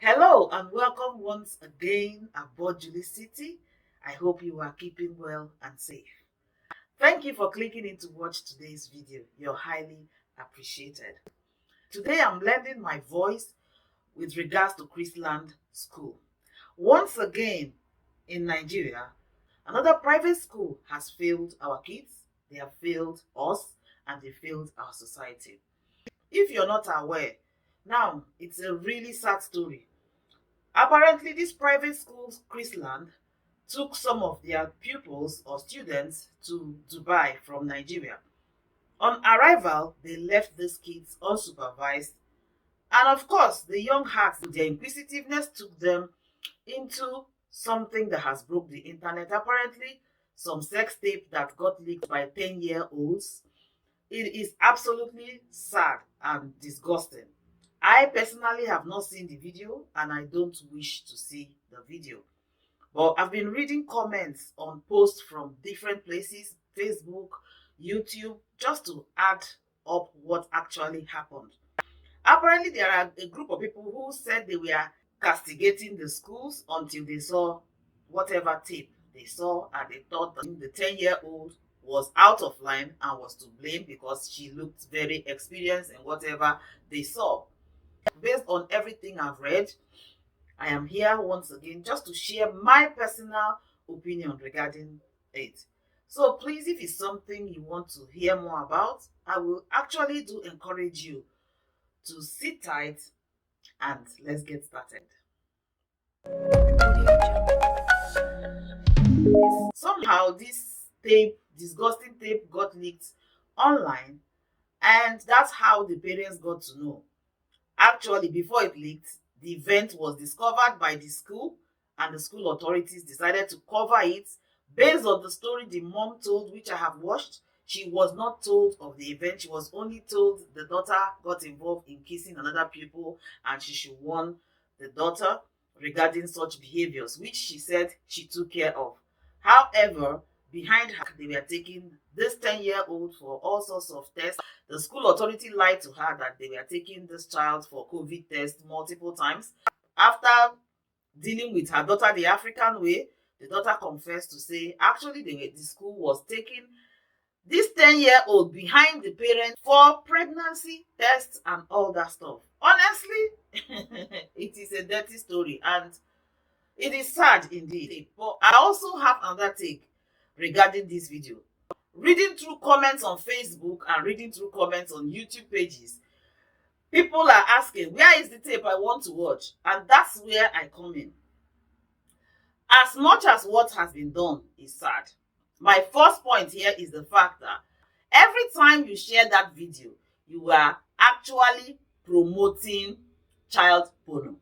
Hello and welcome once again aboard Julie City. I hope you are keeping well and safe. Thank you for clicking in to watch today's video. You're highly appreciated. Today I'm lending my voice with regards to Chrisland School. Once again in Nigeria, another private school has failed our kids, they have failed us, and they failed our society. If you're not aware, now it's a really sad story. Apparently, this private school, Chrisland, took some of their pupils or students to Dubai from Nigeria. On arrival, they left these kids unsupervised, and of course, the young hearts, their inquisitiveness took them into something that has broke the internet. Apparently, some sex tape that got leaked by 10-year-olds. It is absolutely sad and disgusting. I personally have not seen the video and I don't wish to see the video. But I've been reading comments on posts from different places, Facebook, YouTube, just to add up what actually happened. Apparently, there are a group of people who said they were castigating the schools until they saw whatever tape they saw, and they thought that the 10-year-old was out of line and was to blame because she looked very experienced in whatever they saw. Based on everything I've read, I am here once again just to share my personal opinion regarding it. So please, if it's something you want to hear more about, I will actually do encourage you to sit tight and let's get started. Somehow this tape, disgusting tape, got leaked online, and that's how the parents got to know. Actually, before it leaked, the event was discovered by the school, and the school authorities decided to cover it based on the story the mom told, which I have watched. She was not told of the event. She was only told the daughter got involved in kissing another pupil and she should warn the daughter regarding such behaviors, which she said she took care of. However, behind her, they were taking this 10-year-old for all sorts of tests. The school authority lied to her that they were taking this child for COVID tests multiple times. After dealing with her daughter the African way, the daughter confessed to say actually the school was taking this 10-year-old behind the parents for pregnancy tests and all that stuff. Honestly, it is a dirty story and it is sad indeed. But I also have another take regarding this video. Reading through comments on Facebook and reading through comments on YouTube pages, people are asking, where is the tape I want to watch? And that's where I come in. As much as what has been done is sad, my first point here is the fact that every time you share that video, you are actually promoting child porno.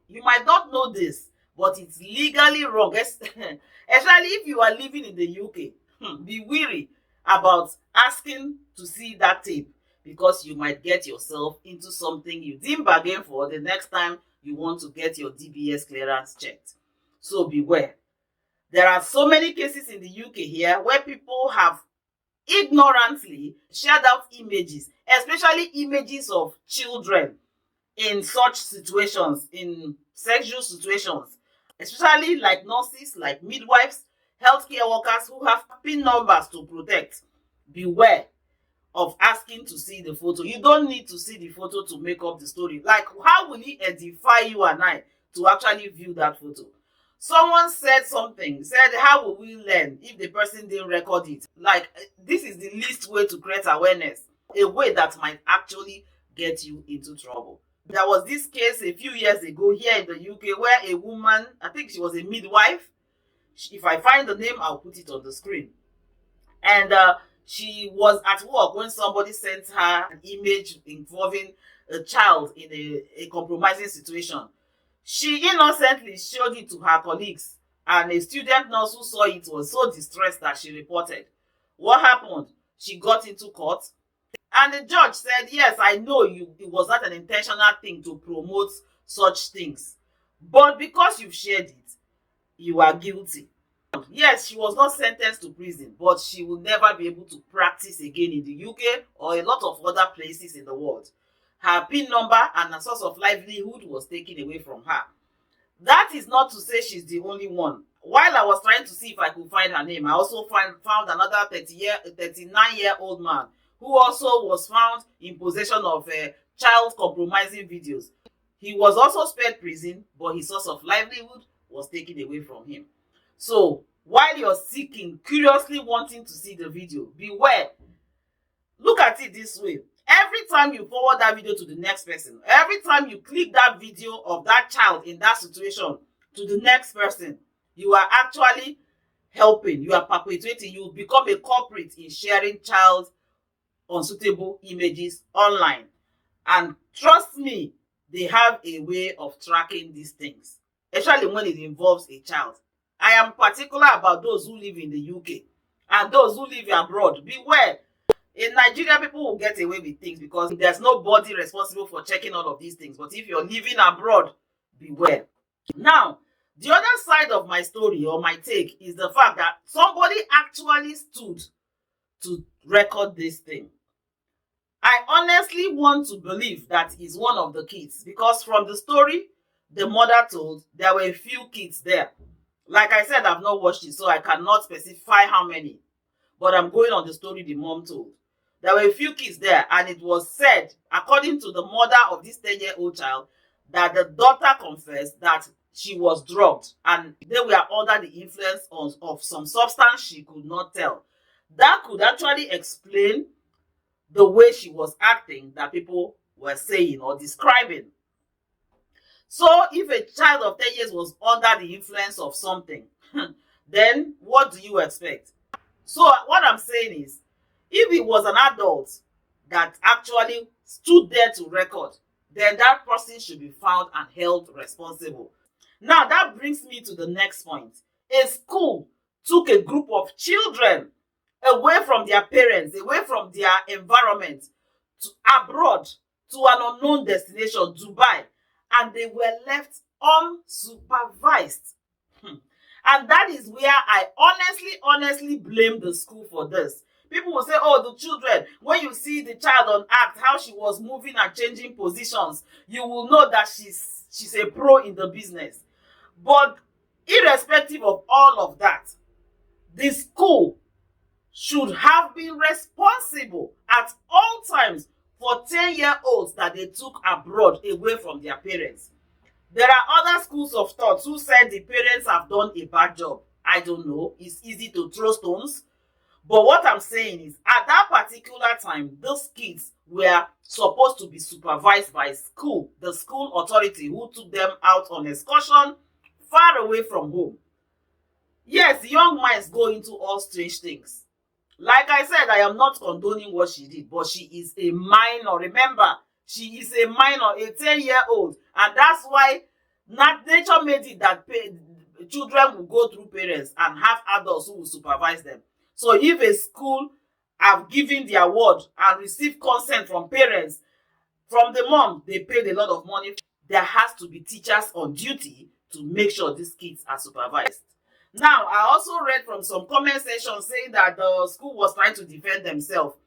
You might not know this, but it's legally wrong, especially if you are living in the UK. Be wary about asking to see that tape because you might get yourself into something you didn't bargain for the next time you want to get your DBS clearance checked. So beware. There are so many cases in the UK here where people have ignorantly shared out images, especially images of children in such situations, in sexual situations, especially like nurses, like midwives, healthcare workers who have PIN numbers to protect. Beware of asking to see the photo. You don't need to see the photo to make up the story. Like, how will it edify you and I to actually view that photo? Someone said something, said, how will we learn if the person didn't record it? Like, this is the least way to create awareness, a way that might actually get you into trouble. There was this case a few years ago here in the UK where a woman, I think she was a midwife. If I find the name, I'll put it on the screen. And she was at work when somebody sent her an image involving a child in a compromising situation. She innocently showed it to her colleagues, and a student nurse who saw it was so distressed that she reported. What happened? She got into court, and the judge said, yes, I know it was not an intentional thing to promote such things, but because you've shared it, you are guilty. Yes, she was not sentenced to prison, but she will never be able to practice again in the UK or a lot of other places in the world. her PIN number and a source of livelihood was taken away from her. That is not to say she's the only one. While I was trying to see if I could find her name, I also found another 39-year-old man who also was found in possession of child compromising videos. He was also spared prison, but his source of livelihood was taken away from him. So, while you're seeking, curiously wanting to see the video, beware. Look at it this way. Every time you forward that video to the next person, every time you click that video of that child in that situation to the next person, you are actually helping, you are perpetuating, you become a culprit in sharing child unsuitable images online. And trust me, they have a way of tracking these things, especially when it involves a child. I am particular about those who live in the UK and those who live abroad. Beware. In Nigeria, people will get away with things because there's nobody responsible for checking all of these things. But if you're living abroad, beware. Now, the other side of my story or my take is the fact that somebody actually stood to record this thing. I honestly want to believe that is one of the kids, because from the story the mother told, there were a few kids there. Like I said, I've not watched it, so I cannot specify how many. But I'm going on the story the mom told. There were a few kids there, and it was said, according to the mother of this 10-year-old child, that the daughter confessed that she was drugged and they were under the influence of some substance she could not tell. That could actually explain the way she was acting that people were saying or describing. So if a child of 10 years was under the influence of something, then what do you expect? So what I'm saying is, if it was an adult that actually stood there to record, then that person should be found and held responsible. Now that brings me to the next point. A school took a group of children away from their parents, away from their environment, to abroad, to an unknown destination, Dubai, and they were left unsupervised. And that is where I honestly blame the school for this. People will say, oh, the children, when you see the child on act, how she was moving and changing positions, you will know that she's a pro in the business. But irrespective of all of that, the school should have been responsible at all times for 10-year-olds that they took abroad away from their parents. There are other schools of thought who said the parents have done a bad job. I don't know. It's easy to throw stones. But what I'm saying is, at that particular time, those kids were supposed to be supervised by school, the school authority who took them out on excursion far away from home. Yes, young minds go into all strange things. Like I said, I am not condoning what she did, but she is a minor. Remember, she is a minor, a 10-year-old. And that's why nature made it that children will go through parents and have adults who will supervise them. So if a school have given their word and received consent from parents, from the mom, they paid a lot of money, there has to be teachers on duty to make sure these kids are supervised. Now, I also read from some comment section saying that the school was trying to defend themselves,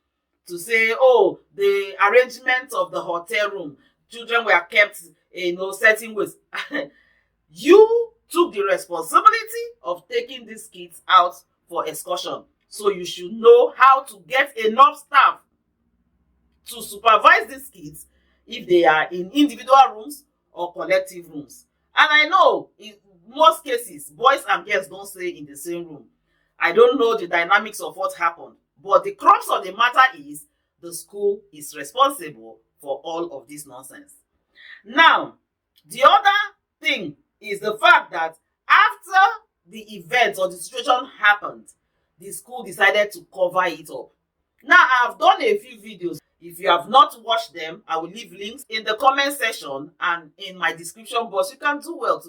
to say, oh, the arrangement of the hotel room, children were kept in certain ways. You took the responsibility of taking these kids out for excursion. So you should know how to get enough staff to supervise these kids if they are in individual rooms or collective rooms. And I know in most cases, boys and girls don't stay in the same room. I don't know the dynamics of what happened. But the crux of the matter is the school is responsible for all of this nonsense. Now, the other thing is the fact that after the event or the situation happened, the school decided to cover it up. Now, I've done a few videos. If you have not watched them, I will leave links in the comment section and in my description box. You can do well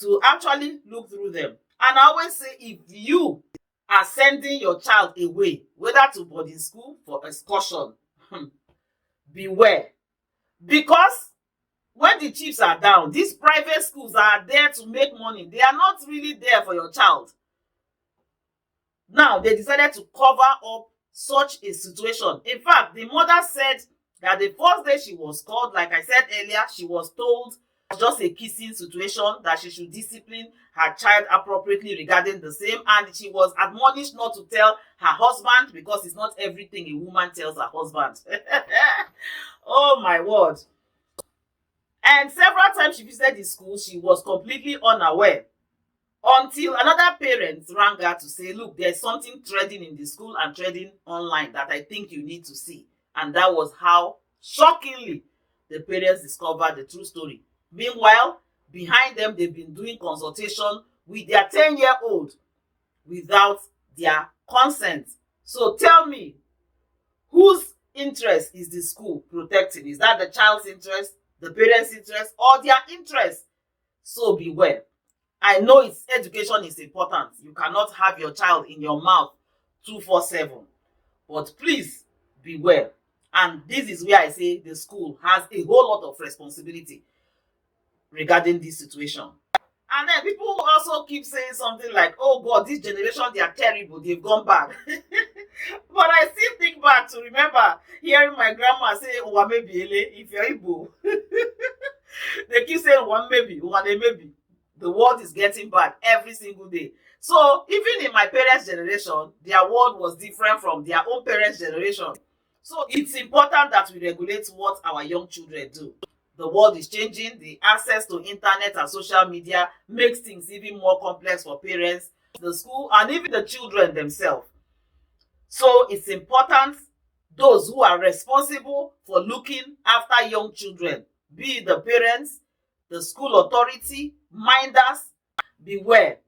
to actually look through them. And I always say, if you are sending your child away, whether to boarding school for excursion, beware. Because when the chips are down, these private schools are there to make money. They are not really there for your child. Now, they decided to cover up such a situation. In fact, the mother said that the first day she was called, like I said earlier, she was told it was just a kissing situation, that she should discipline her child appropriately regarding the same, and she was admonished not to tell her husband, because it's not everything a woman tells her husband. Oh my word. And several times she visited the school, she was completely unaware, until another parent rang her to say, look, there's something trending in the school and trending online that I think you need to see. And that was how, shockingly, the parents discovered the true story. Meanwhile, behind them, they've been doing consultation with their 10-year-old without their consent. So tell me, whose interest is the school protecting? Is that the child's interest, the parents' interest, or their interest? So beware. I know education is important. You cannot have your child in your mouth 24/7. But please beware. And this is where I say the school has a whole lot of responsibility regarding this situation. And then people also keep saying something like, oh God, this generation, they are terrible, they've gone bad. But I still think back to remember hearing my grandma say, oh, maybe if you're Igbo. They keep saying, one maybe, one maybe. The world is getting bad every single day. So even in my parents' generation, their world was different from their own parents' generation. So it's important that we regulate what our young children do. The world is changing. The access to internet and social media makes things even more complex for parents, the school, and even the children themselves. So it's important those who are responsible for looking after young children, be it the parents, the school authority, minders, beware.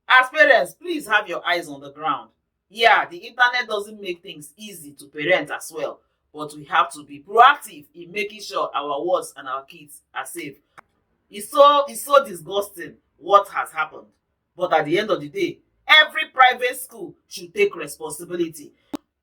As parents, please have your eyes on the ground. Yeah, the internet doesn't make things easy to parent as well, but we have to be proactive in making sure our wards and our kids are safe. It's so disgusting what has happened. But at the end of the day, every private school should take responsibility.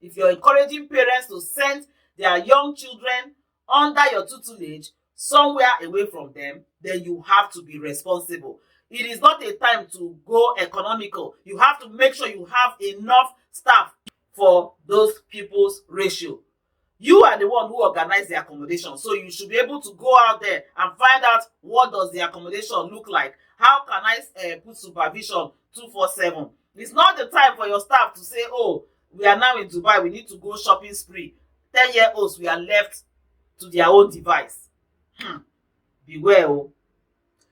If you're encouraging parents to send their young children under your tutelage, somewhere away from them, then you have to be responsible. It is not a time to go economical. You have to make sure you have enough staff for those people's ratio. You are the one who organize the accommodation, so you should be able to go out there and find out what does the accommodation look like. How can I put supervision 24/7? It's not the time for your staff to say, oh, we are now in Dubai, we need to go shopping spree. 10-year-olds, we are left to their own device. Beware. Oh.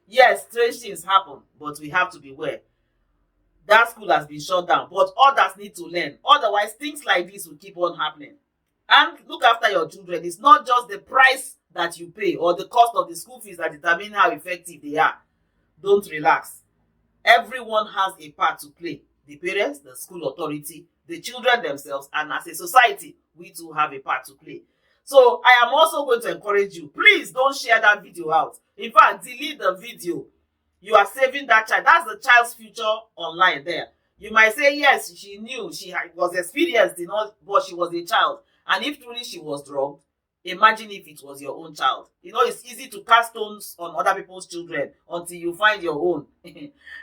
Yes, strange things happen, but we have to beware. That school has been shut down, but others need to learn. Otherwise, things like this will keep on happening. And look after your children. It's not just the price that you pay or the cost of the school fees that determine how effective they are. Don't relax. Everyone has a part to play. The parents, the school authority, the children themselves, and as a society, we too have a part to play. So I am also going to encourage you, please don't share that video out. In fact, delete the video. You are saving that child. That's the child's future online there. You might say, yes, she knew, she was experienced in all, but she was a child. And if truly she was drugged, imagine if it was your own child. You know, it's easy to cast stones on other people's children until you find your own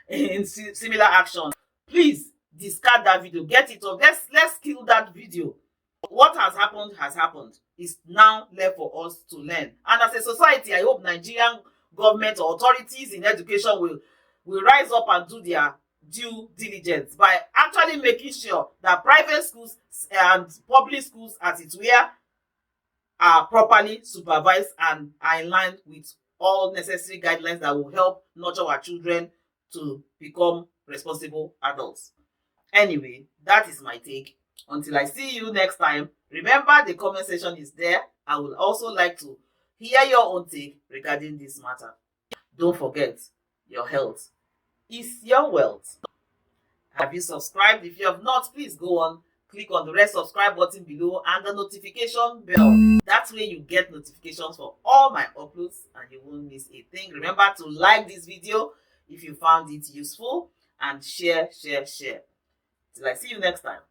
in similar action. Please discard that video. Get it off. Let's kill that video. What has happened has happened. It's now left for us to learn. And as a society, I hope Nigerian government or authorities in education will rise up and do their due diligence by actually making sure that private schools and public schools, as it were, are properly supervised and are in line with all necessary guidelines that will help nurture our children to become responsible adults. Anyway, that is my take. Until I see you next time, remember the comment section is there. I would also like to hear your own take regarding this matter. Don't forget, your health is your wealth. Have you subscribed? If you have not, please go on, click on the red subscribe button below and the notification bell. That way you get notifications for all my uploads and you won't miss a thing. Remember to like this video if you found it useful and share. Till I see you next time.